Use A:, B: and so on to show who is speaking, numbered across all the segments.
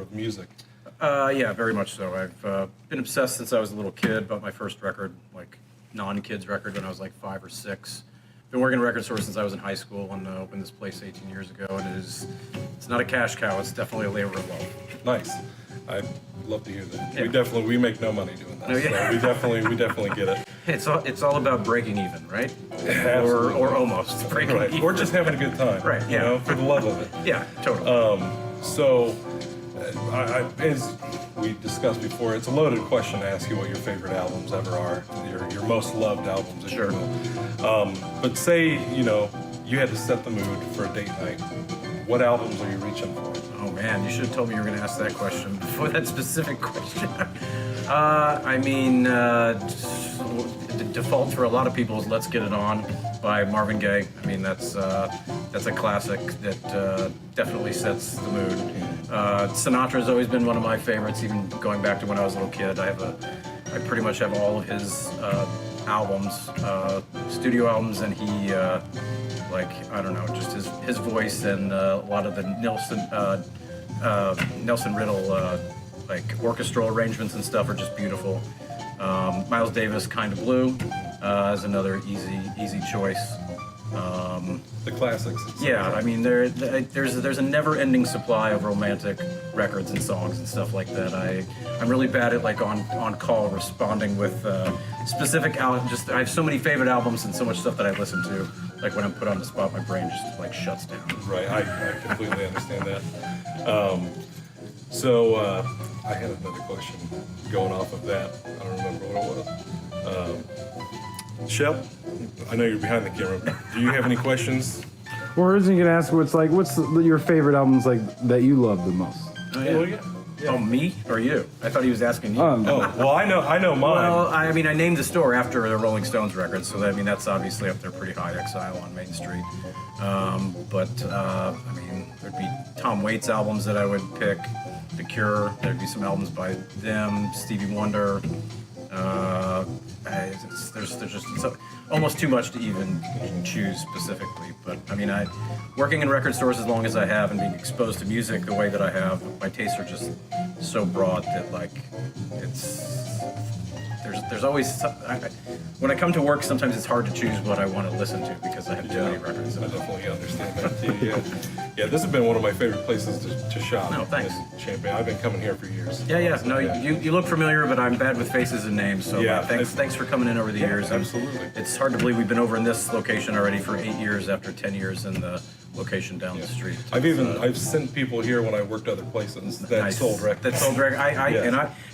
A: of music.
B: Yeah, very much so. I've been obsessed since I was a little kid. Bought my first record, like non-kids record, when I was like 5 or 6. Been working at a record store since I was in high school, and opened this place 18 years ago. And it's not a cash cow. It's definitely a labor of love.
A: Nice. I love to hear that.
B: Yeah.
A: We make no money doing that.
B: Oh, yeah.
A: So we definitely get it.
B: It's all about breaking even, right?
A: Absolutely.
B: Or almost breaking
A: Right.
B: even.
A: Or just having a good time.
B: Right, yeah.
A: You know, for the love of it.
B: Yeah, totally.
A: So, as we discussed before, it's a loaded question to ask you what your favorite albums ever are, your most loved albums, if
B: Sure.
A: you will. But say, you had to set the mood for a date night. What albums are you reaching for?
B: Oh man, you should have told me you were going to ask that question before that specific question. The default for a lot of people is "Let's Get It On" by Marvin Gaye. I mean, that's a classic that definitely sets the mood. Sinatra's always been one of my favorites, even going back to when I was a little kid. I pretty much have all of his albums, studio albums, and he. I don't know, just his voice and a lot of the Nelson Riddle orchestral arrangements and stuff are just beautiful. Miles Davis, "Kind of Blue," is another easy choice.
A: The classics.
B: Yeah, I mean there's a never-ending supply of romantic records and songs and stuff like that. I'm really bad at on call responding with specific albums. I have so many favorite albums and so much stuff that I listen to. Like when I'm put on the spot, my brain just shuts down.
A: Right, I completely understand that. I had another question going off of that. I don't remember what it was. Shep, I know you're behind the camera. Do you have any questions?
C: Well, originally gonna ask what's your favorite albums that you love the most?
B: Oh, yeah.
A: Well, yeah.
B: Oh, me or you? I thought he was asking you.
A: Well, I know mine.
B: Well, I named the store after the Rolling Stones record, so that's obviously up there pretty high. Exile on Main Street. There'd be Tom Waits albums that I would pick. The Cure. There'd be some albums by them. Stevie Wonder. There's just almost too much to even choose specifically. But working in record stores as long as I have and being exposed to music the way that I have, my tastes are just so broad that there's always when I come to work, sometimes it's hard to choose what I want to listen to because I have too many records.
A: I definitely understand that too. Yeah, this has been one of my favorite places to shop.
B: No, thanks.
A: In Champaign. I've been coming here for years.
B: Yeah. No, you look familiar, but I'm bad with faces and names. So thanks for coming in over the years.
A: Absolutely.
B: It's hard to believe we've been over in this location already for 8 years after 10 years in the location down the street.
A: I've sent people here when I worked other places that sold records.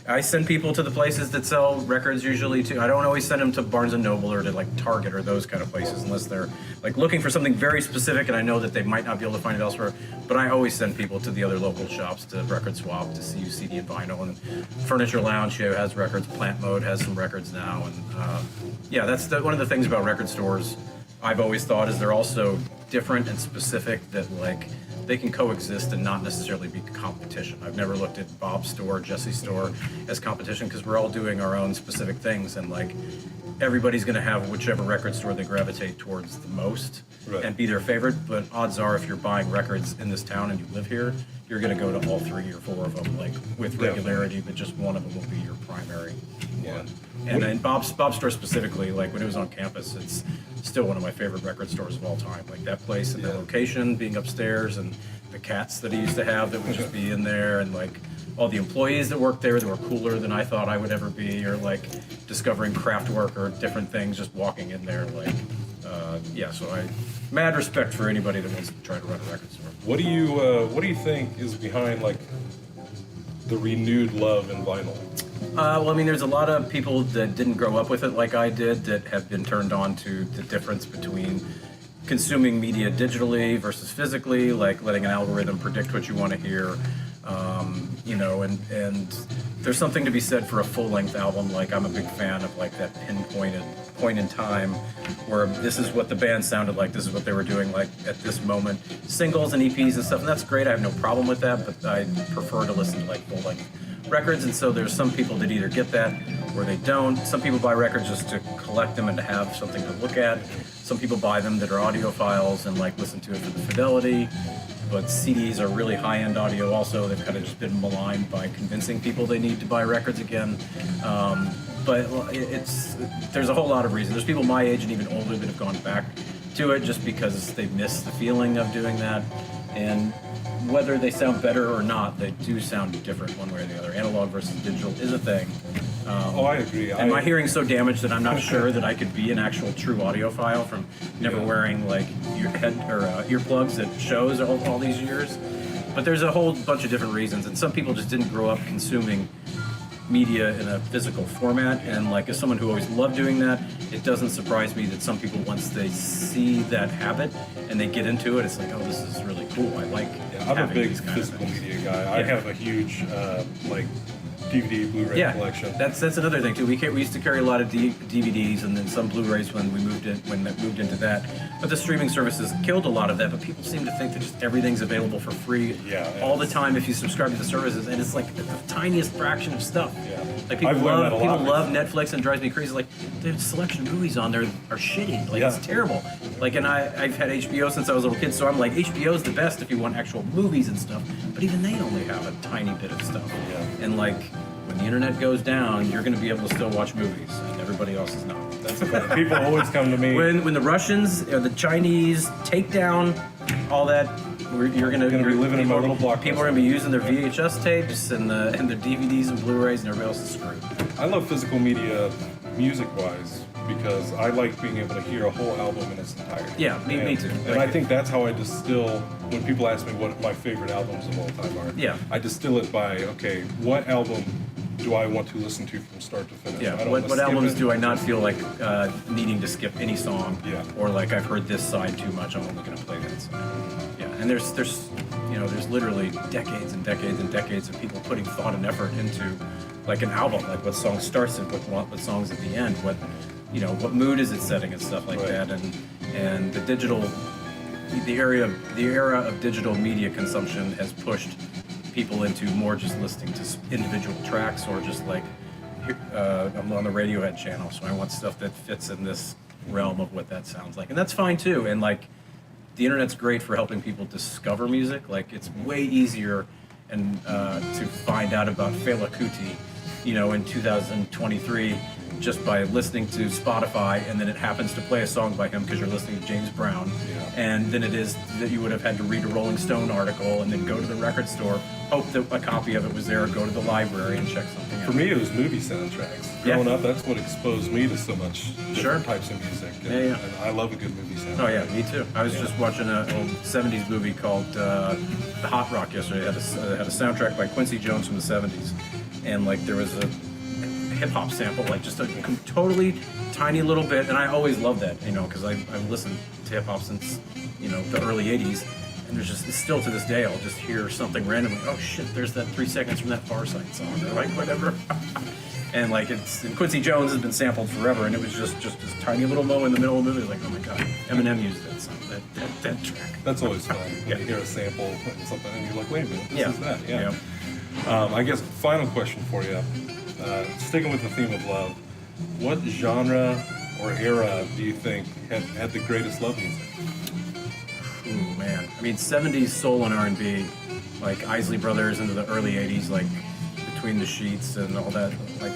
B: I send people to the places that sell records usually too. I don't always send them to Barnes and Noble or to Target or those kind of places unless they're looking for something very specific and I know that they might not be able to find it elsewhere. But I always send people to the other local shops, to Record Swap, to CU CD and Vinyl, and Furniture Lounge has records. Plant Mode has some records now, and that's one of the things about record stores. I've always thought is they're also different and specific that they can coexist and not necessarily be competition. I've never looked at Bob's store, Jesse's store as competition because we're all doing our own specific things and everybody's going to have whichever record store they gravitate towards the most and be their favorite. But odds are if you're buying records in this town and you live here, you're going to go to all 3 or 4 of them with regularity, but just one of them will be your primary one. And in Bob's store specifically, when it was on campus, it's still one of my favorite record stores of all time. That place and the location, being upstairs, and the cats that he used to have that would just be in there, and all the employees that worked there that were cooler than I thought I would ever be, or discovering craft work or different things, just walking in there. So I mad respect for anybody that wants to try to run a record store.
A: What do you think is behind the renewed love in vinyl?
B: There's a lot of people that didn't grow up with it like I did that have been turned on to the difference between consuming media digitally versus physically, letting an algorithm predict what you want to hear, and there's something to be said for a full-length album. I'm a big fan of that pinpointed point in time where this is what the band sounded like, this is what they were doing at this moment. Singles and EPs and stuff, and that's great. I have no problem with that, but I prefer to listen to full-length records, and so there's some people that either get that or they don't. Some people buy records just to collect them and to have something to look at. Some people buy them that are audiophiles and listen to it for the fidelity. but CDs are really high-end audio also. They've kind of just been maligned by convincing people they need to buy records again. But there's a whole lot of reasons. There's people my age and even older that have gone back to it just because they miss the feeling of doing that. And whether they sound better or not, they do sound different one way or the other. Analog versus digital is a thing.
A: I agree.
B: And my hearing's so damaged that I'm not sure that I could be an actual true audiophile from never wearing like earplugs at shows all these years. But there's a whole bunch of different reasons, and some people just didn't grow up consuming media in a physical format. And like as someone who always loved doing that, it doesn't surprise me that some people, once they see that habit and they get into it, it's like, oh, this is really cool. I like.
A: I'm a big
B: these kind of
A: physical
B: things.
A: media guy. I have a huge like DVD, Blu-ray collection.
B: That's another thing too. We used to carry a lot of DVDs and then some Blu-rays when we moved into that. But the streaming services killed a lot of that. But people seem to think that just everything's available for free all the time if you subscribe to the services, and it's like the tiniest fraction of stuff.
A: Yeah.
B: Like people
A: I've learned that a lot
B: love Netflix, and it drives me crazy. Like the selection of movies on there are shitty. Like it's terrible. Like, and I've had HBO since I was a little kid, so I'm like, HBO's the best if you want actual movies and stuff. But even they only have a tiny bit of stuff.
A: Yeah.
B: And like, when the internet goes down, you're going to be able to still watch movies, and everybody else is not.
A: That's the thing. People always come to me.
B: When the Russians or the Chinese take down all that, you're going to
A: be living in my little block.
B: People are going to be using their VHS tapes and their DVDs and Blu-rays, and everybody else is screwed.
A: I love physical media, music-wise, because I like being able to hear a whole album in its entirety.
B: Yeah, me too.
A: And I think that's how I distill, when people ask me what my favorite albums of all time are, I distill it by, okay, what album do I want to listen to from start to finish?
B: Yeah,
A: I don't
B: what
A: wanna skip
B: albums
A: it.
B: do I not feel like needing to skip any song?
A: Yeah.
B: Or like I've heard this side too much, I'm only going to play that side. Yeah, and there's literally decades and decades and decades of people putting thought and effort into like an album, like what song starts it, what songs at the end, what mood is it setting and stuff like that, and the era of digital media consumption has pushed people into more just listening to individual tracks, or just like I'm on the Radiohead channel, so I want stuff that fits in this realm of what that sounds like, and that's fine too. And like the internet's great for helping people discover music. Like it's way easier and to find out about Fela Kuti, in 2023, just by listening to Spotify, and then it happens to play a song by him because you're listening to James Brown, and then it is that you would have had to read a Rolling Stone article and then go to the record store, hope that a copy of it was there, or go to the library and check something out.
A: For me, it was movie soundtracks. Growing up, that's what exposed me to so much different types of music. And I love a good movie soundtrack.
B: Oh yeah, me too. I was just watching an old 70s movie called The Hot Rock yesterday. It had a soundtrack by Quincy Jones from the 70s. And like there was a hip-hop sample, like just a totally tiny little bit. And I always loved that, because I've listened to hip-hop since, the early 80s. And there's just, still to this day, I'll just hear something randomly. Oh shit, there's that 3 seconds from that Far Side song, or like whatever. And like and Quincy Jones has been sampled forever, and it was just this tiny little moment in the middle of the movie. Like, oh my god, Eminem used that song, that track.
A: That's always fun. When you hear a sample and something, and you're like, wait a minute, this is that. Yeah. I guess final question for you. Sticking with the theme of love, what genre or era do you think had the greatest love music?
B: Ooh, man. I mean, 70s soul and R&B, like Isley Brothers into the early 80s, like Between the Sheets and all that. Like,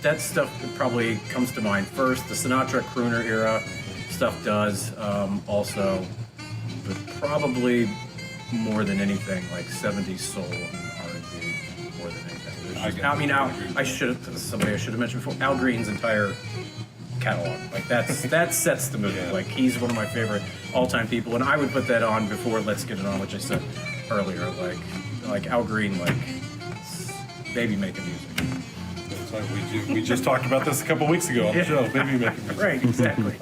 B: that stuff probably comes to mind first. The Sinatra crooner era stuff does also, but probably more than anything, like 70s soul and R&B more than anything. I should have mentioned before, Al Green's entire catalog. Like that sets the mood. Like he's one of my favorite all-time people, and I would put that on before Let's Get It On, which I said earlier. Like Al Green, like baby making music.
A: We just talked about this a couple weeks ago on the show. Baby making music.
B: Right, exactly.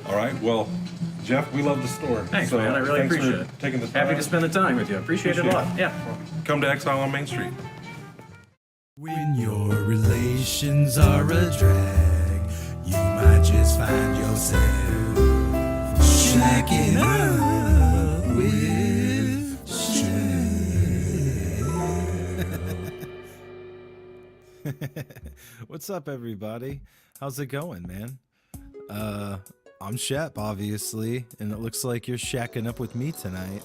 A: All right. Well, Jeff, we love the store.
B: Thanks, man. I really appreciate it.
A: Taking the time.
B: Happy to spend the time with you. Appreciate it a lot. Yeah.
A: Come to Exile on Main Street.
D: When your relations are a drag, you might just find yourself shacking up with Shep.
E: What's up, everybody? How's it going, man?
D: I'm Shep, obviously, and it looks like you're shacking up with me tonight.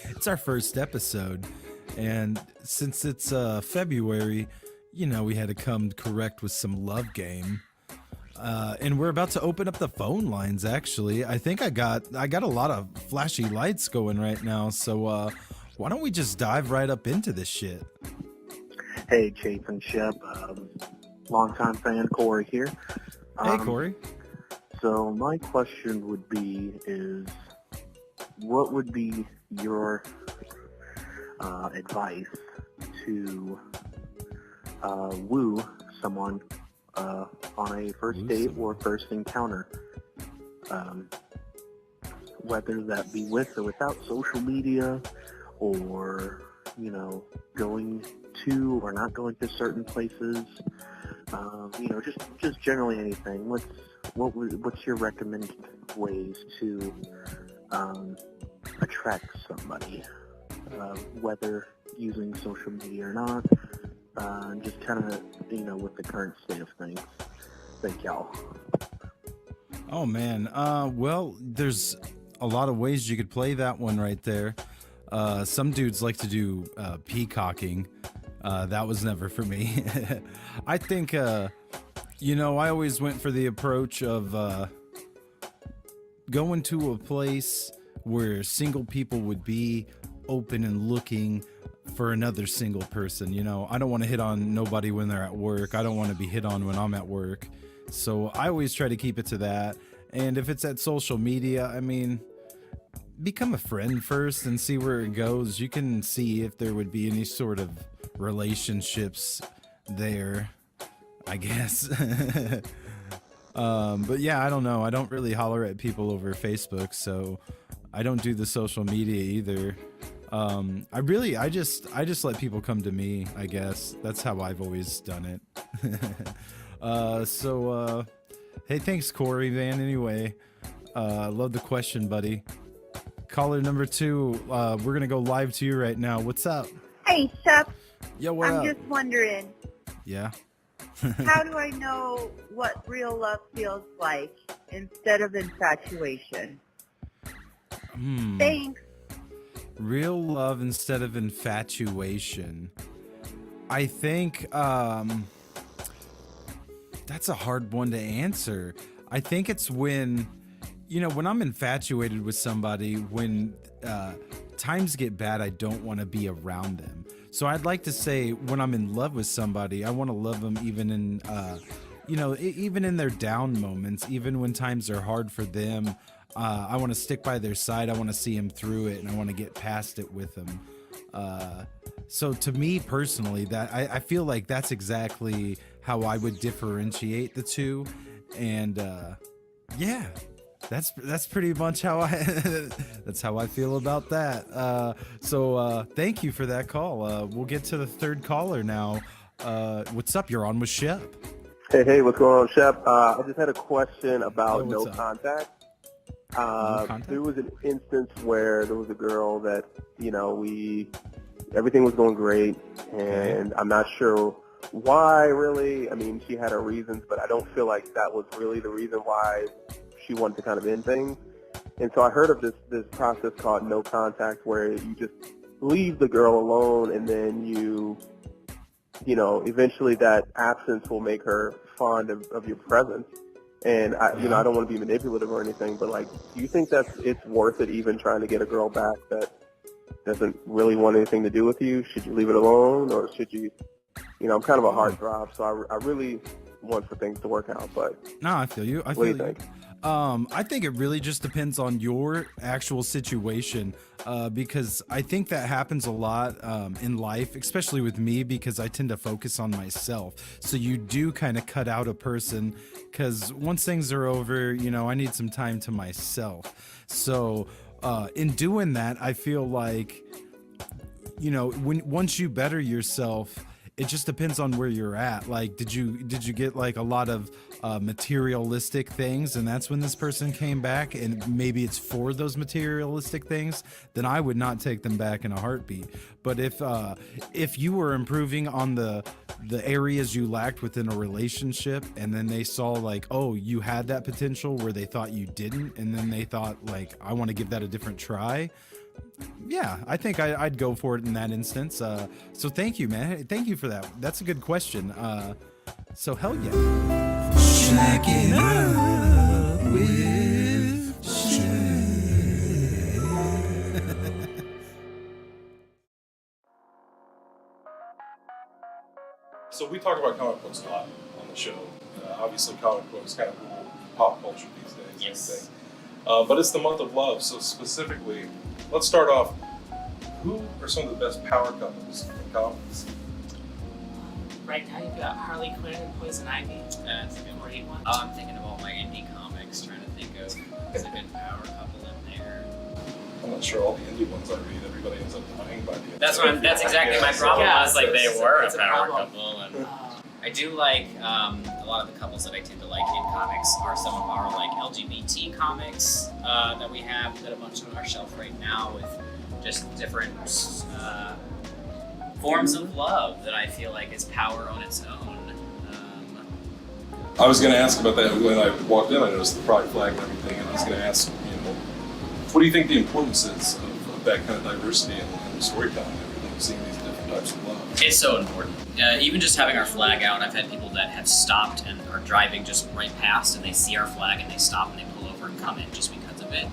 D: It's our first episode, and since it's February, you know, we had to come correct with some love game. And we're about to open up the phone lines, actually. I think I got a lot of flashy lights going right now, so why don't we just dive right up into this shit?
E: Hey, Chase and Shep, longtime fan Corey here.
D: Hey, Corey.
E: So my question would be is, what would be your advice to woo someone on a first date or first encounter? Whether that be with or without social media, or, you know, going to or not going to certain places, you know, just generally anything. What's your recommended ways to attract somebody, whether using social media or not, just kind of, you know, with the current state of things. Thank y'all.
D: Oh man, well, there's a lot of ways you could play that one right there. Some dudes like to do peacocking. That was never for me. I think, you know, I always went for the approach of going to a place where single people would be open and looking for another single person. You know, I don't want to hit on nobody when they're at work. I don't want to be hit on when I'm at work. So I always try to keep it to that. And if it's at social media, I mean, become a friend first and see where it goes. You can see if there would be any sort of relationships there, I guess. But yeah, I don't know. I don't really holler at people over Facebook, so I don't do the social media either. I just let people come to me, I guess. That's how I've always done it. Hey, thanks, Corey, man. Anyway, love the question, buddy. Caller number 2, we're going to go live to you right now. What's up?
F: Hey, Shep.
D: Yo, what up?
F: I'm just wondering,
D: Yeah?
F: how do I know what real love feels like instead of infatuation? Thanks.
D: Real love instead of infatuation. I think that's a hard one to answer. I think it's when, you know, when I'm infatuated with somebody, when times get bad, I don't want to be around them. So I'd like to say when I'm in love with somebody, I want to love them even in, you know, even in their down moments, even when times are hard for them. I want to stick by their side. I want to see them through it, and I want to get past it with them. So to me personally, that I feel like that's exactly how I would differentiate the two. And yeah, that's pretty much how that's how I feel about that. So thank you for that call. We'll get to the third caller now. What's up? You're on with Shep.
G: Hey, what's going on, Shep? I just had a question about no
D: up?
G: contact.
D: No contact?
G: There was an instance where there was a girl that, you know, everything was going great, and I'm not sure why really. I mean, she had her reasons, but I don't feel like that was really the reason why she wanted to kind of end things. And so I heard of this process called no contact, where you just leave the girl alone, and then you know, eventually that absence will make her fond of your presence. And you know, I don't want to be manipulative or anything, but like, do you think it's worth it even trying to get a girl back that doesn't really want anything to do with you? Should you leave it alone, or should you know, I'm kind of a heartthrob, so I really want for things to work out. But
D: no, I feel you.
G: What do you think?
D: I think it really just depends on your actual situation, because I think that happens a lot in life, especially with me, because I tend to focus on myself. So you do kind of cut out a person, because once things are over, you know, I need some time to myself. So in doing that, I feel like, you know, once you better yourself, it just depends on where you're at. Like, did you get like a lot of materialistic things, and that's when this person came back, and maybe it's for those materialistic things, then I would not take them back in a heartbeat. But if you were improving on the the areas you lacked within a relationship, and then they saw like, oh, you had that potential where they thought you didn't, and then they thought like, I want to give that a different try. Yeah, I think I'd go for it in that instance. So thank you, man. Thank you for that. That's a good question. So hell yeah. Shackin' up with Shep.
A: So we talk about comic books a lot on the show. Obviously, comic books kind of rule pop culture these days.
H: Yes.
A: But it's the month of love, so specifically, let's start off. Who are some of the best power couples in comics?
H: Right now you've got Harley Quinn and Poison Ivy. That's a great one.
I: I'm thinking of all my indie comics, trying to think of who's a good power couple in there.
A: I'm not sure all the indie ones I read, everybody ends up dying by the end.
I: That's exactly my problem.
H: Yeah,
I: I was like,
H: so
I: they
H: it's
I: were a
H: a
I: power
H: problem.
I: couple, and I do like a lot of the couples that I tend to like in comics are some of our like LGBT comics that we have. We've got a bunch on our shelf right now with just different forms of love that I feel like is power on its own.
A: I was going to ask about that when I walked in. I noticed the pride flag and everything, and I was going to ask, what do you think the importance is of that kind of diversity in storytelling and everything, seeing these different types of love?
I: It's so important. Even just having our flag out, I've had people that have stopped and are driving just right past, and they see our flag and they stop and they pull over and come in just because of it,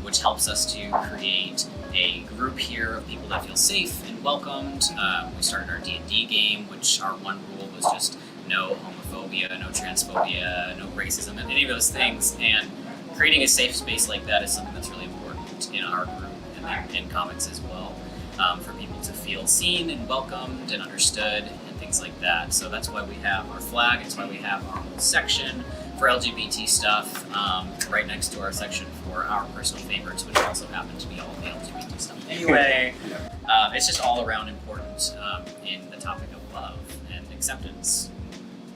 I: which helps us to create a group here of people that feel safe and welcomed. We started our D&D game, which our one rule was just no homophobia, no transphobia, no racism, any of those things. And creating a safe space like that is something that's really important in our group and then in comics as well, for people to feel seen and welcomed and understood and things like that. So that's why we have our flag. It's why we have our whole section for LGBT stuff right next to our section for our personal favorites, which also happen to be all the LGBT stuff anyway. It's just all around important in the topic of love and acceptance.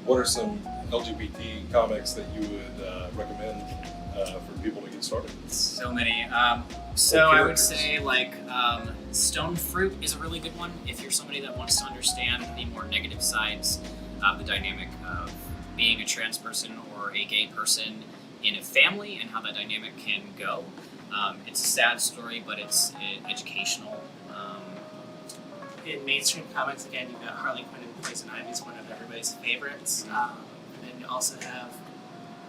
A: What are some LGBT comics that you would recommend for people to get started?
I: So many. So I would say like Stone Fruit is a really good one if you're somebody that wants to understand the more negative sides of the dynamic of being a trans person or a gay person in a family and how that dynamic can go. It's a sad story, but it's educational.
H: In mainstream comics, again, you've got Harley Quinn and Poison Ivy is one of everybody's favorites. And then you also have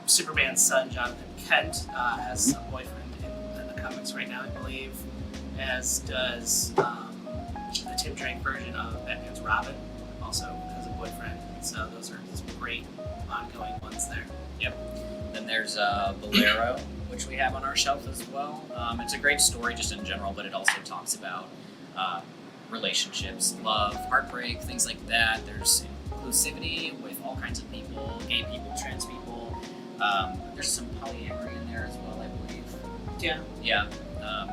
H: Superman's son, Jonathan Kent, has a boyfriend in the comics right now, I believe, as does the Tim Drake version of Batman's Robin, also has a boyfriend. So those are some great ongoing ones there.
I: Yep. Then there's Bolero, which we have on our shelf as well. It's a great story just in general, but it also talks about relationships, love, heartbreak, things like that. There's inclusivity with all kinds of people, gay people, trans people. There's some polyamory in there as well, I believe.
H: Yeah.
I: Yeah.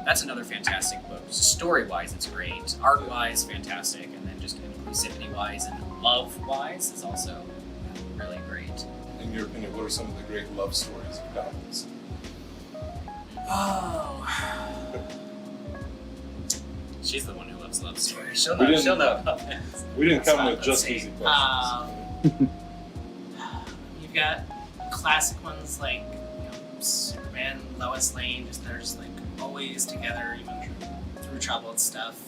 I: That's another fantastic book. Story-wise, it's great. Art-wise, fantastic. And then just inclusivity-wise and love-wise is also really great.
A: In your opinion, what are some of the great love stories of comics?
H: Oh.
I: She's the one who loves love stories.
H: She'll
I: know about this.
A: We didn't come with
H: Let's
A: just
H: see.
A: easy questions.
H: You've got classic ones like Superman, Lois Lane, they're just like always together, even through troubled stuff.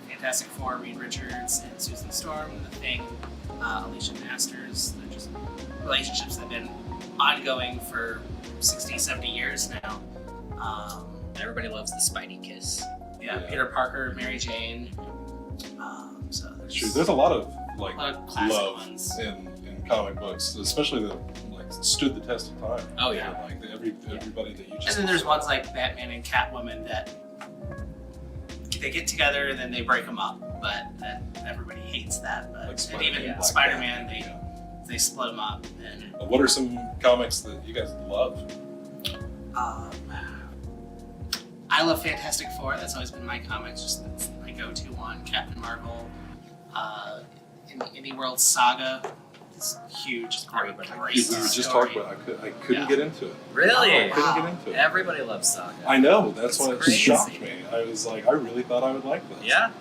H: Fantastic Four, Reed Richards and Susan Storm, The Thing, Alicia Masters. They're just relationships that have been ongoing for 60, 70 years now.
I: Everybody loves the Spidey kiss.
H: Yeah, Peter Parker, Mary Jane. So
A: There's a lot of like
H: a lot of classic
A: love
H: ones.
A: in comic books, especially that like stood the test of time.
I: Oh, yeah.
A: Like everybody that you just.
H: And then there's ones like Batman and Catwoman that they get together and then they break them up, but everybody hates that. But
A: Like
H: and even
A: Spider-Man,
H: Spider-Man, they split them up. And
A: What are some comics that you guys love?
H: I love Fantastic Four. That's always been my comics. Just that's my go-to one. Captain Marvel, Indie World Saga. It's huge. It's great.
A: We were just talking about. I couldn't get into it.
I: Really?
A: I couldn't get into it.
I: Everybody loves Saga.
A: I know. That's why it
I: crazy.
A: shocked me. I was like, I really thought I would like this.
I: Yeah?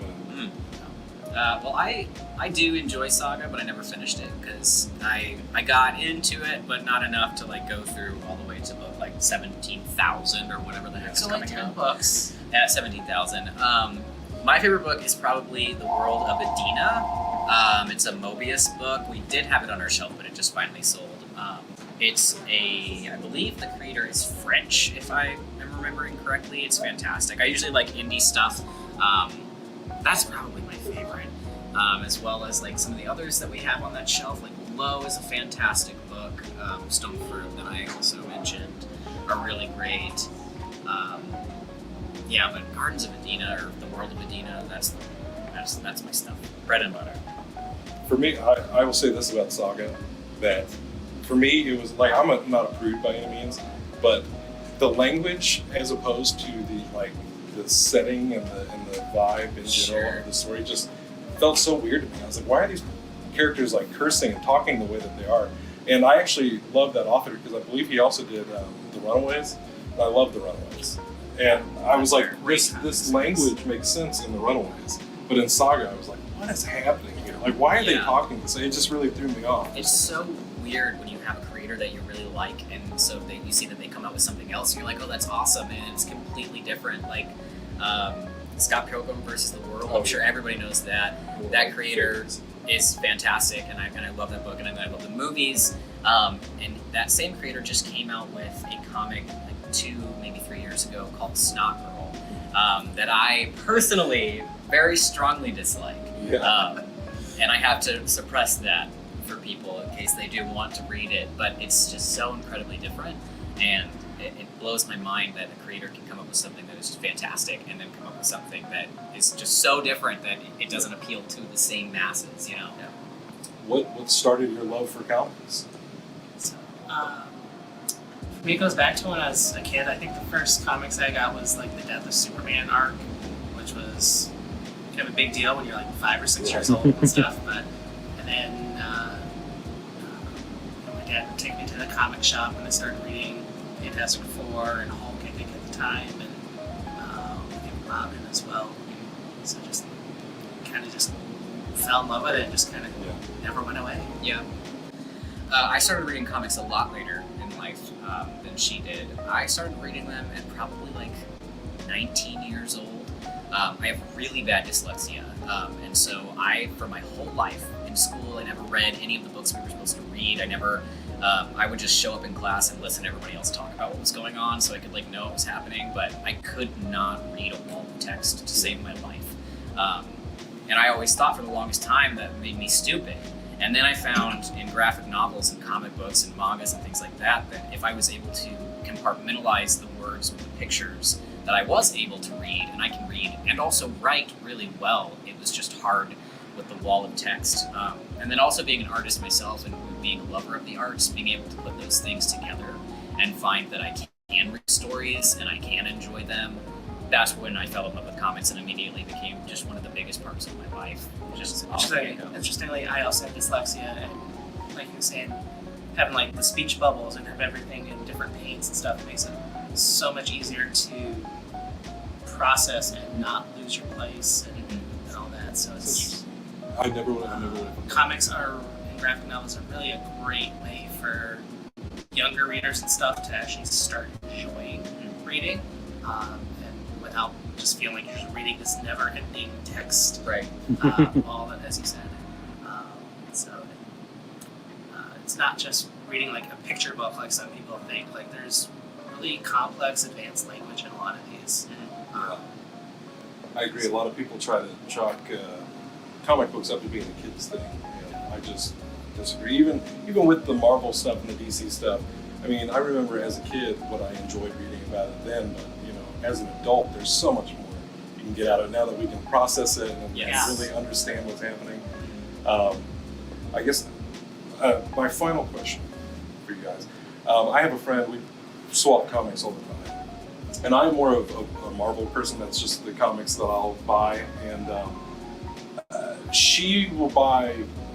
A: But,
I: Well, I do enjoy Saga, but I never finished it because I got into it, but not enough to like go through all the way to book like 17,000 or whatever the heck's
H: It's only
I: coming
H: 10
I: out.
H: books.
I: Yeah, 17,000. My favorite book is probably The World of Adina. It's a Mobius book. We did have it on our shelf, but it just finally sold. I believe the creator is French, if I am remembering correctly. It's fantastic. I usually like indie stuff. That's probably my favorite, as well as like some of the others that we have on that shelf. Like Low is a fantastic book. Stone Fruit that I also mentioned are really great. Yeah, but Gardens of Adina or The World of Adina, that's my stuff. Bread and butter.
A: For me, I will say this about Saga, that for me it was like, I'm not a prude by any means, but the language as opposed to the setting and the vibe in general of the story just felt so weird to me. I was like, why are these characters like cursing and talking the way that they are? And I actually love that author because I believe he also did The Runaways. And I love The Runaways. And I was like, this language makes sense in The Runaways. But in Saga, I was like, what is happening here? Like, why are they talking this way? It just really threw me off.
I: It's so weird when you have a creator that you really like, and so you see that they come out with something else, and you're like, oh, that's awesome, and it's completely different. Like Scott Pilgrim versus the World. I'm sure everybody knows that. That creator is fantastic, and I love that book, and I love the movies. And that same creator just came out with a comic like 2, maybe 3 years ago called Snot Girl, that I personally very strongly dislike.
A: Yeah.
I: And I have to suppress that for people in case they do want to read it, but it's just so incredibly different, and it blows my mind that a creator can come up with something that is just fantastic and then come up with something that is just so different that it doesn't appeal to the same masses, you know? Yeah.
A: What started your love for comics?
H: So, for me, it goes back to when I was a kid. I think the first comics I got was like the Death of Superman arc, which was kind of a big deal when you're like 5 or 6 years old and stuff. And then my dad would take me to the comic shop and I started reading Fantastic Four and Hulk, I think, at the time, and Robin as well. So just kind of just fell in love with it and just kind of never went away.
I: Yeah. I started reading comics a lot later in life than she did. I started reading them at probably like 19 years old. I have really bad dyslexia, and so for my whole life in school, I never read any of the books we were supposed to read. I would just show up in class and listen to everybody else talk about what was going on so I could like know what was happening, but I could not read a wall of text to save my life. And I always thought for the longest time that made me stupid. And then I found in graphic novels and comic books and mangas and things like that if I was able to compartmentalize the words with the pictures, that I was able to read, and I can read and also write really well. It was just hard with the wall of text. And then also being an artist myself and being a lover of the arts, being able to put those things together and find that I can read stories and I can enjoy them. That's when I fell in love with comics and immediately became just one of the biggest parts of my life.
H: Interestingly, I also have dyslexia, and like you were saying, having like the speech bubbles and have everything in different paints and stuff makes it so much easier to process and not lose your place and all that. So it's
A: I never would have.
H: Comics and graphic novels are really a great way for younger readers and stuff to actually start enjoying reading, and without just feeling like you're just reading this never-ending text.
I: Right.
H: All that, as you said. It's not just reading like a picture book like some people think. Like there's really complex, advanced language in a lot of these.
A: I agree. A lot of people try to chalk comic books up to being a kid's thing. I just disagree. Even with the Marvel stuff and the DC stuff. I mean, I remember as a kid what I enjoyed reading about it then, but as an adult, there's so much more you can get out of it now that we can process it and really understand what's happening. I guess my final question for you guys. I have a friend, we swap comics all the time. And I'm more of a Marvel person. That's just the comics that I'll buy. And she will buy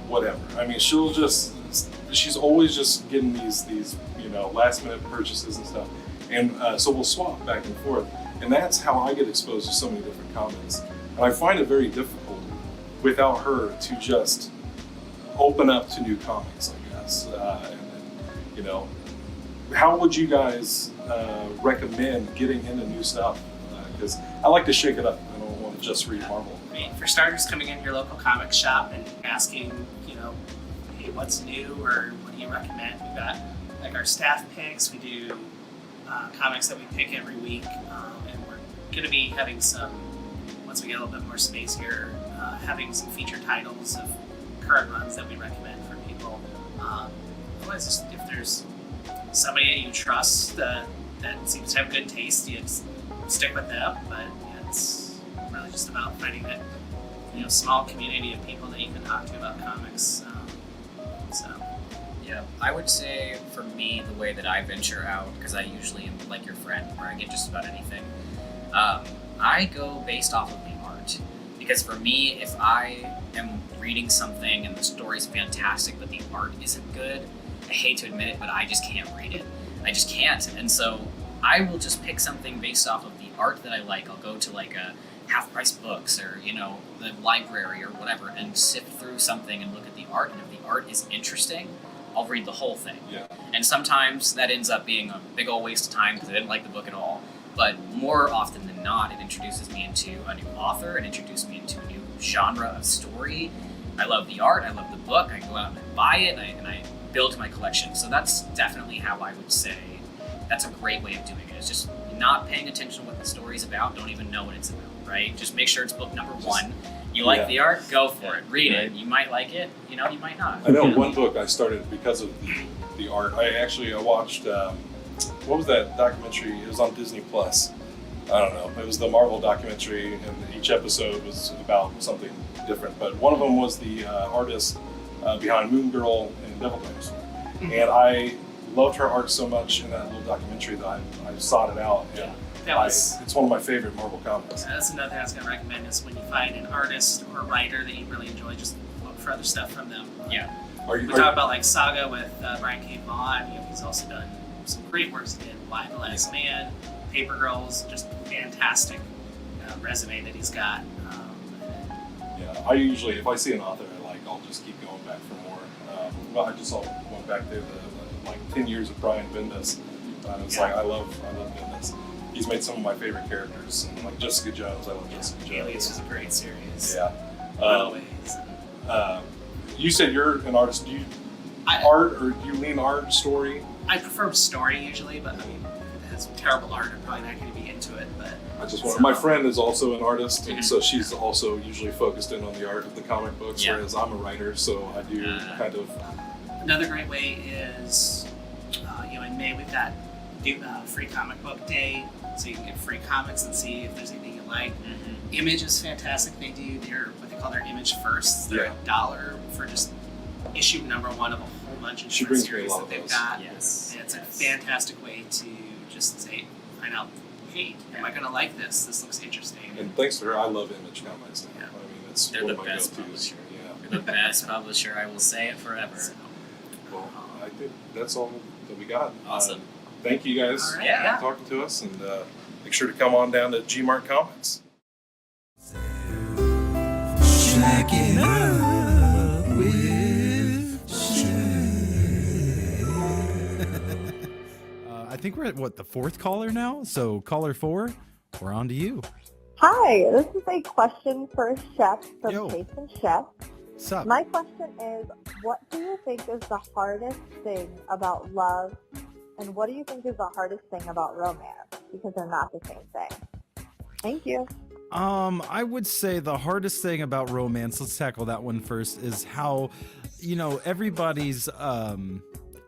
A: whatever. I mean, she's always just getting these last minute purchases and stuff. And so we'll swap back and forth. And that's how I get exposed to so many different comics. And I find it very difficult without her to just open up to new comics, I guess. And you know, how would you guys recommend getting into new stuff? Because I like to shake it up. I don't want to just read Marvel.
H: I mean, for starters, coming in your local comic shop and asking, you know, hey, what's new or what do you recommend? We've got like our staff picks. We do comics that we pick every week, and we're going to be having some, once we get a little bit more space here, having some feature titles of current runs that we recommend for people. Otherwise, if there's somebody that you trust that seems to have good taste, you just stick with them. But yeah, it's really just about finding that, you know, small community of people that you can talk to about comics.
I: Yeah, I would say for me, the way that I venture out, because I usually am like your friend, where I get just about anything, I go based off of the art. Because for me, if I am reading something and the story's fantastic, but the art isn't good, I hate to admit it, but I just can't read it. I just can't. And so I will just pick something based off of the art that I like. I'll go to like a half-price books or, you know, the library or whatever and sift through something and look at the art. And if the art is interesting, I'll read the whole thing.
A: Yeah.
I: And sometimes that ends up being a big old waste of time because I didn't like the book at all. But more often than not, it introduces me into a new author, it introduces me into a new genre of story. I love the art, I love the book, I go out and buy it, and I build my collection. So that's definitely how I would say that's a great way of doing it. It's just not paying attention to what the story's about, don't even know what it's about, right? Just make sure it's book number one. You like the art, go for it, read it. You might like it, you know, you might not.
A: I know one book I started because of the art. I watched, what was that documentary? It was on Disney Plus. I don't know. It was the Marvel documentary, and each episode was about something different. But one of them was the artist behind Moon Girl and Devil Days. And I loved her art so much in that little documentary that I sought it out. And it's one of my favorite Marvel comics.
H: That's another thing I was going to recommend is when you find an artist or writer that you really enjoy, just look for other stuff from them.
I: Yeah.
H: We talk about like Saga with Brian K. Vaughan. You know, he's also done some great works in Why the Last Man, Paper Girls, just fantastic resume that he's got.
A: Yeah, I usually, if I see an author I like, I'll just keep going back for more. Well, I just went back to the 10 years of Brian Bendis. It's like, I love Bendis. He's made some of my favorite characters, and like Jessica Jones, I love Jessica Jones.
H: Alias was a great series.
A: Yeah.
H: Always.
A: You said you're an artist. Do you art, or do you lean art, story?
H: I prefer story usually, but I mean, if it has terrible art, I'm probably not going to be into it. But
A: I just want. My friend is also an artist, and so she's also usually focused in on the art of the comic books, whereas I'm a writer, so I do kind of.
H: Another great way is, you know, in May we've got free comic book day, so you can get free comics and see if there's anything you like. Image is fantastic. They do what they call their image firsts. They're $1 for just issue number one of a whole bunch of different series that they've got.
I: Yes.
H: And it's a fantastic way to just find out, hey, am I going to like this? This looks interesting.
A: And thanks to her, I love Image comics now.
H: Yeah.
A: I mean, it's
I: They're
A: one
I: the
A: of my
I: best
A: go-tos.
I: publisher.
A: Yeah.
I: They're the best publisher. I will say it forever.
H: So,
A: Well, I think that's all that we got.
I: Awesome.
A: Thank you guys
H: All right,
A: for talking to us, and make sure to come on down to G-Mart Comics.
D: Shackin' Up with Shep. I think we're at the fourth caller now. So caller 4, we're on to you.
J: Hi, this is a question for Shep from
D: Yo.
J: Chase and Shep.
D: What's up?
J: My question is, what do you think is the hardest thing about love, and what do you think is the hardest thing about romance? Because they're not the same thing. Thank you.
D: I would say the hardest thing about romance, let's tackle that one first, is how, everybody's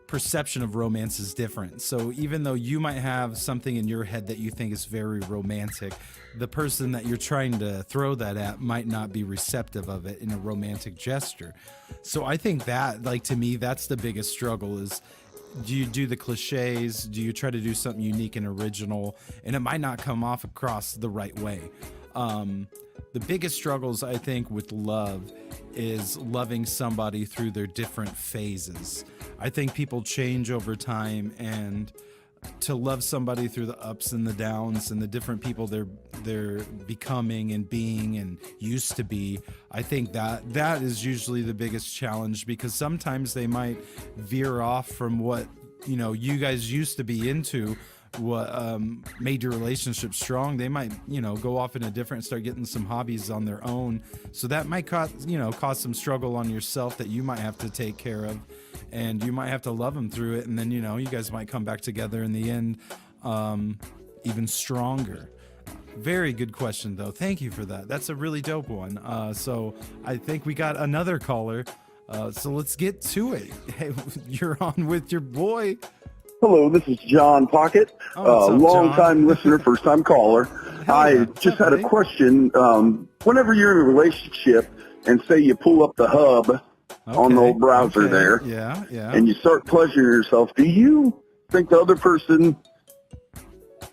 D: perception of romance is different. So even though you might have something in your head that you think is very romantic, the person that you're trying to throw that at might not be receptive of it in a romantic gesture. So I think that, to me, that's the biggest struggle is, do you do the cliches? Do you try to do something unique and original? And it might not come off across the right way. The biggest struggles, I think, with love is loving somebody through their different phases. I think people change over time, and to love somebody through the ups and the downs and the different people they're becoming and being and used to be. I think that is usually the biggest challenge, because sometimes they might veer off from what, you know, you guys used to be into, what made your relationship strong. They might, you know, go off in a different, start getting some hobbies on their own. So that might cause some struggle on yourself that you might have to take care of, and you might have to love them through it. And then, you know, you guys might come back together in the end, even stronger. Very good question, though. Thank you for that. That's a really dope one. So I think we got another caller. So let's get to it. Hey, you're on with your boy.
K: Hello, this is John Pocket, long-time listener, first-time caller. I just had a question. Whenever you're in a relationship and say you pull up the hub on the old browser there, and you start pleasuring yourself, do you think the other person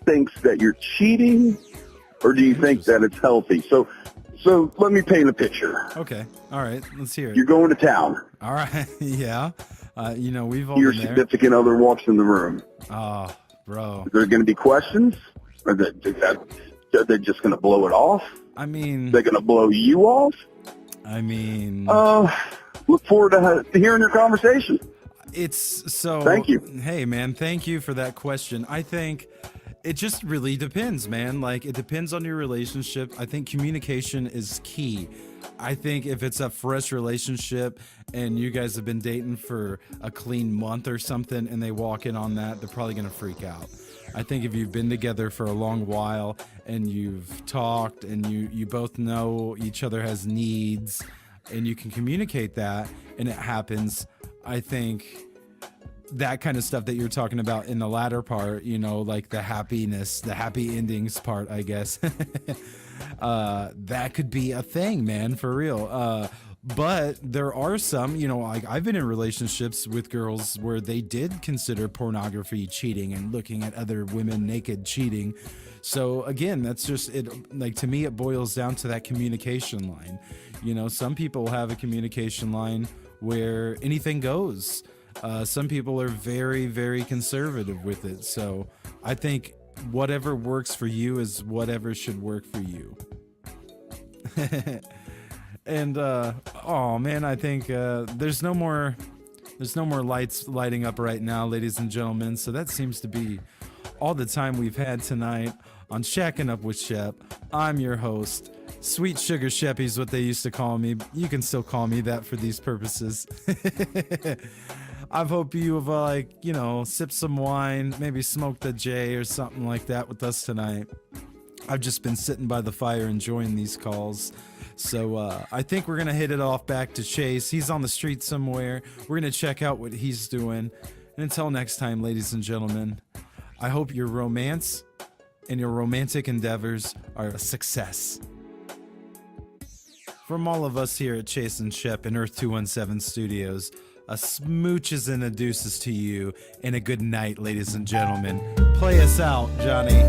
K: thinks that you're cheating, or do you think that it's healthy? So let me paint a picture.
D: Okay, all right, let's hear it.
K: You're going to town.
D: All right, yeah. You know, we've all
K: Your
D: been there.
K: significant other walks in the room.
D: Oh, bro.
K: Is there going to be questions? Are they just going to blow it off?
D: I mean...
K: They're going to blow you off?
D: I mean...
K: Look forward to hearing your conversation.
D: It's so...
K: Thank you.
D: Hey, man, thank you for that question. I think it just really depends, man. Like, it depends on your relationship. I think communication is key. I think if it's a fresh relationship and you guys have been dating for a clean month or something and they walk in on that, they're probably going to freak out. I think if you've been together for a long while and you've talked and you both know each other has needs and you can communicate that and it happens, I think that kind of stuff that you're talking about in the latter part, you know, like the happiness, the happy endings part, I guess. That could be a thing, man, for real. But there are some, you know, like I've been in relationships with girls where they did consider pornography cheating and looking at other women naked cheating. So again, that's just it. Like, to me, it boils down to that communication line. You know, some people have a communication line where anything goes. Some people are very, very conservative with it. So I think whatever works for you is whatever should work for you. And oh man, I think there's no more lights lighting up right now, ladies and gentlemen. So that seems to be all the time we've had tonight on Shackin' Up with Shep. I'm your host. Sweet Sugar Sheppy is what they used to call me. You can still call me that for these purposes. I hope you have, like, you know, sipped some wine, maybe smoked a J or something like that with us tonight. I've just been sitting by the fire enjoying these calls. So I think we're going to hit it off back to Chase. He's on the street somewhere. We're going to check out what he's doing. And until next time, ladies and gentlemen, I hope your romance and your romantic endeavors are a success. From all of us here at Chase and Shep in Earth 217 Studios, a smooches and a deuces to you, and a good night, ladies and gentlemen. Play us out, Johnny.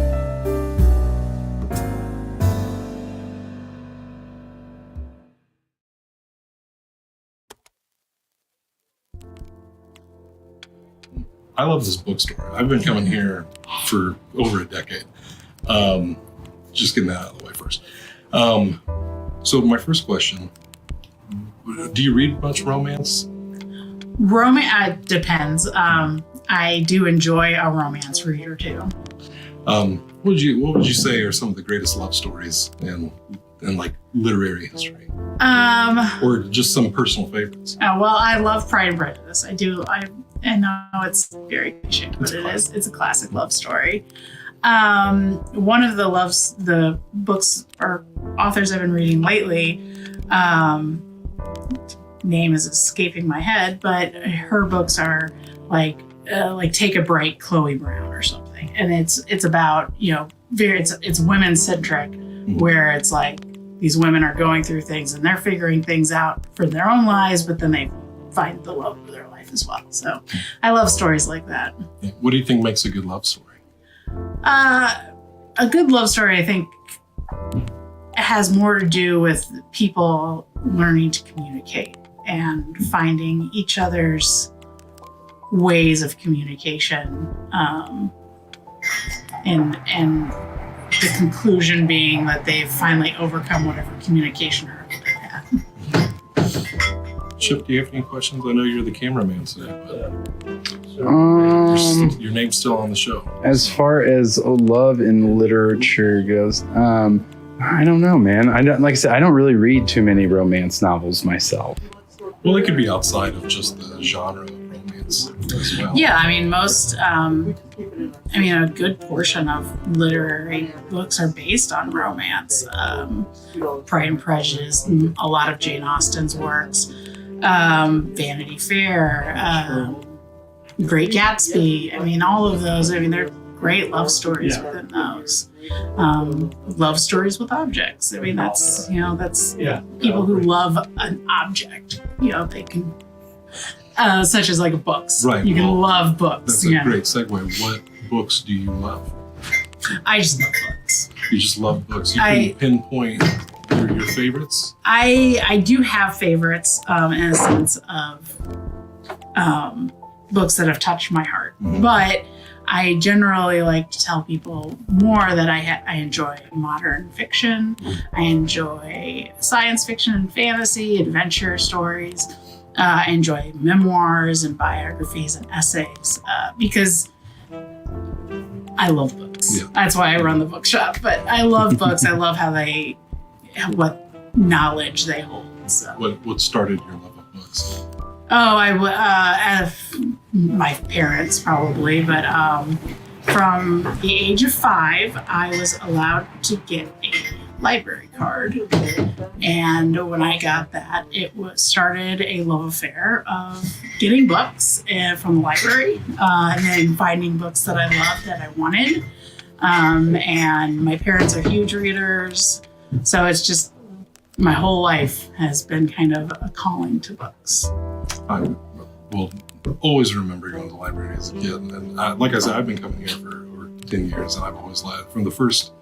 A: I love this bookstore. I've been coming here for over a decade. Just getting that out of the way first. So my first question, do you read much romance?
L: Romance depends. I do enjoy a romance read or two.
A: What would you say are some of the greatest love stories in like literary history? Or just some personal favorites?
L: Well, I love Pride and Prejudice. I do. I know it's very cliche, but it's a classic love story. One of the books or authors I've been reading lately, name is escaping my head, but her books are like Take a Break, Chloe Brown or something, and it's about, you know, it's women centric, where it's like these women are going through things and they're figuring things out for their own lives, but then they find the love of their life as well. So I love stories like that.
A: What do you think makes a good love story?
L: A good love story, I think, has more to do with people learning to communicate and finding each other's ways of communication and the conclusion being that they've finally overcome whatever communication hurdle they had.
A: Shep, do you have any questions? I know you're the cameraman today, but your name's still on the show.
C: As far as love in literature goes, I don't know, man. Like I said, I don't really read too many romance novels myself.
A: Well, it could be outside of just the genre of romance as well.
L: Yeah, I mean, a good portion of literary books are based on romance. Pride and Prejudice, a lot of Jane Austen's works, Vanity Fair, Great Gatsby. I mean, all of those, they're great love stories within those. Love stories with objects. I mean, that's people who love an object. They can, such as like books.
A: Right.
L: You can love books.
A: That's a great segue. What books do you love?
L: I just love books.
A: You just love books. You can pinpoint your favorites?
L: I do have favorites in a sense of books that have touched my heart.
A: Mm-hmm.
L: But I generally like to tell people more that I enjoy modern fiction. I enjoy science fiction and fantasy, adventure stories. I enjoy memoirs and biographies and essays because I love books.
A: Yeah.
L: That's why I run the bookshop. But I love books. I love what knowledge they hold. So.
A: What started your love of books?
L: My parents probably, but from the age of 5, I was allowed to get a library card. And when I got that, started a love affair of getting books from the library and then finding books that I loved that I wanted. And my parents are huge readers. So it's just, my whole life has been kind of a calling to books.
A: I will always remember going to the library as a kid. And like I said, I've been coming here for over 10 years, and I've always loved, from the first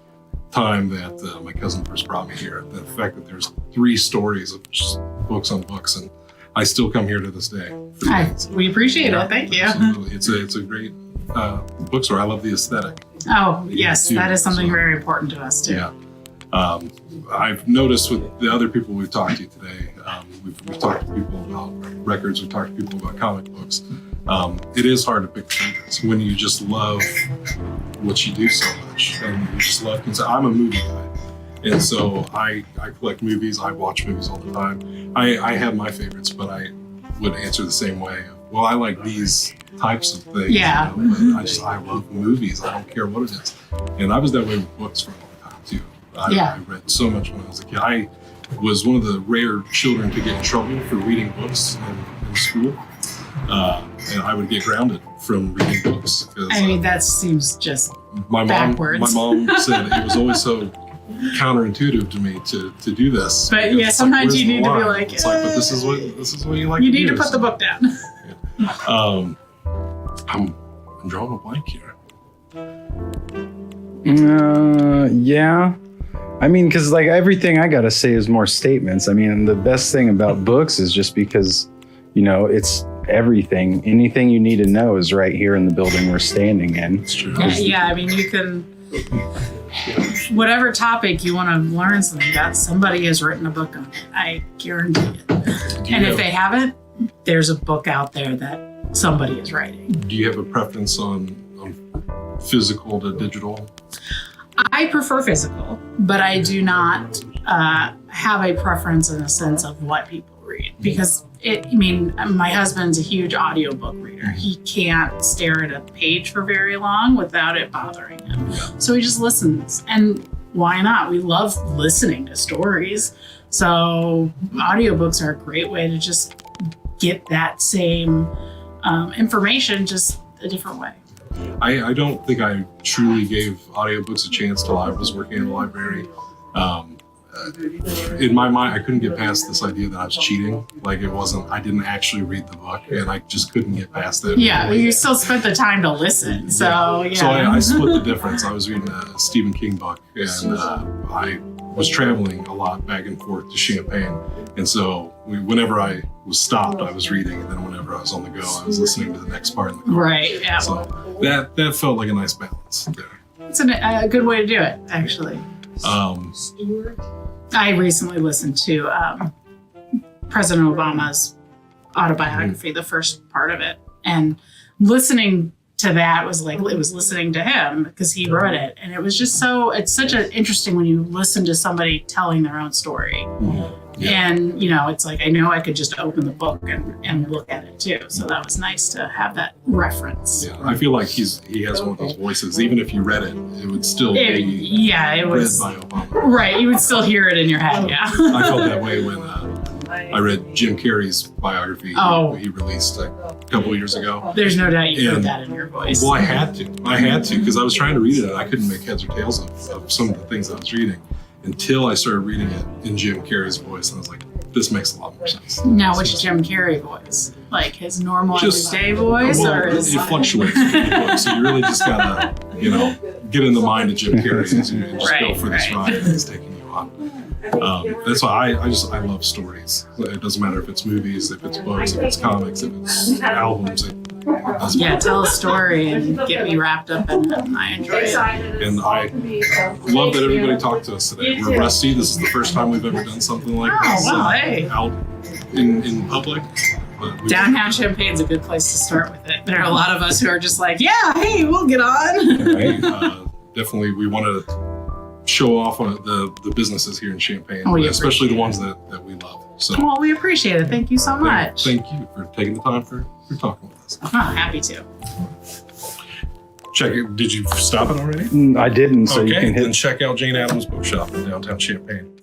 A: time that my cousin first brought me here, the fact that there's 3 stories of just books on books, and I still come here to this day.
L: We appreciate it. Thank you.
A: Absolutely. It's a great bookstore. I love the aesthetic.
L: Oh, yes. That is something very important to us, too.
A: Yeah. I've noticed with the other people we've talked to today, we've talked to people about records, we've talked to people about comic books. It is hard to pick favorites when you just love what you do so much, and you just love. I'm a movie guy, and so I collect movies. I watch movies all the time. I have my favorites, but I would answer the same way. Well, I like these types of things.
L: Yeah.
A: But I love movies. I don't care what it is, and I was that way with books for a long time too. I read so much when I was a kid. I was one of the rare children to get in trouble for reading books in school. And I would get grounded from reading books.
L: That seems just
A: backwards. My mom said it was always so counterintuitive to me to do this.
L: But yeah, sometimes you need to be like,
A: it's like, but this is what you like.
L: You
A: to
L: need
A: do,
L: to put the book down.
A: Yeah. I'm drawing a blank here.
C: Yeah. Because like everything I gotta say is more statements. The best thing about books is just because, it's everything. Anything you need to know is right here in the building we're standing in.
A: It's true.
L: Yeah, you can, whatever topic you want to learn something about, somebody has written a book on it. I guarantee it. And if they haven't, there's a book out there that somebody is writing.
A: Do you have a preference on physical to digital?
L: I prefer physical, but I do not have a preference in the sense of what people read, because my husband's a huge audiobook reader. He can't stare at a page for very long without it bothering him. So he just listens. And why not? We love listening to stories. So audiobooks are a great way to just get that same information, just a different way.
A: I don't think I truly gave audiobooks a chance till I was working in the library. In my mind, I couldn't get past this idea that I was cheating. Like I didn't actually read the book, and I just couldn't get past that.
L: Yeah, you still spent the time to listen. So, yeah.
A: So I split the difference. I was reading a Stephen King book, and I was traveling a lot back and forth to Champaign. And so whenever I was stopped, I was reading, and then whenever I was on the go, I was listening to the next part in the car.
L: Right, yeah.
A: So that felt like a nice balance there.
L: It's a good way to do it, actually. I recently listened to President Obama's autobiography, the first part of it, and listening to that was like it was listening to him because he wrote it, and it was just it's such an interesting when you listen to somebody telling their own story. And it's like I know I could just open the book and look at it too, so that was nice to have that reference.
A: I feel like he has one of those voices. Even if you read it, it would still be
L: it was
A: read by Obama.
L: Right, you would still hear it in your head. Yeah.
A: I felt that way when I read Jim Carrey's biography. He released a couple of years ago.
L: There's no doubt you put that in your voice.
A: Well, I had to because I was trying to read it and I couldn't make heads or tails of some of the things I was reading until I started reading it in Jim Carrey's voice, and I was like, this makes a lot more sense.
L: Now, which Jim Carrey voice? Like his normal everyday voice, or
A: it fluctuates in the book, so you really just gotta, get in the mind of Jim Carrey and just go for this ride that he's taking you on. That's why I love stories. It doesn't matter if it's movies, if it's books, if it's comics, if it's albums.
L: Tell a story and get me wrapped up in it. I enjoy it.
A: And I love that everybody talked to us today. We're rusty. This is the first time we've ever done something like this out in public.
L: Downtown Champaign's a good place to start with it. There are a lot of us who are just like, hey, we'll get on.
A: Definitely, we wanted to show off the businesses here in Champaign, especially the ones that we love. So,
L: well, we appreciate it. Thank you so much.
A: Thank you for taking the time for talking with us.
L: Happy to.
A: Check it. Did you stop it already?
C: I didn't, so you can hit.
A: Then check out Jane Addams Bookshop in downtown Champaign.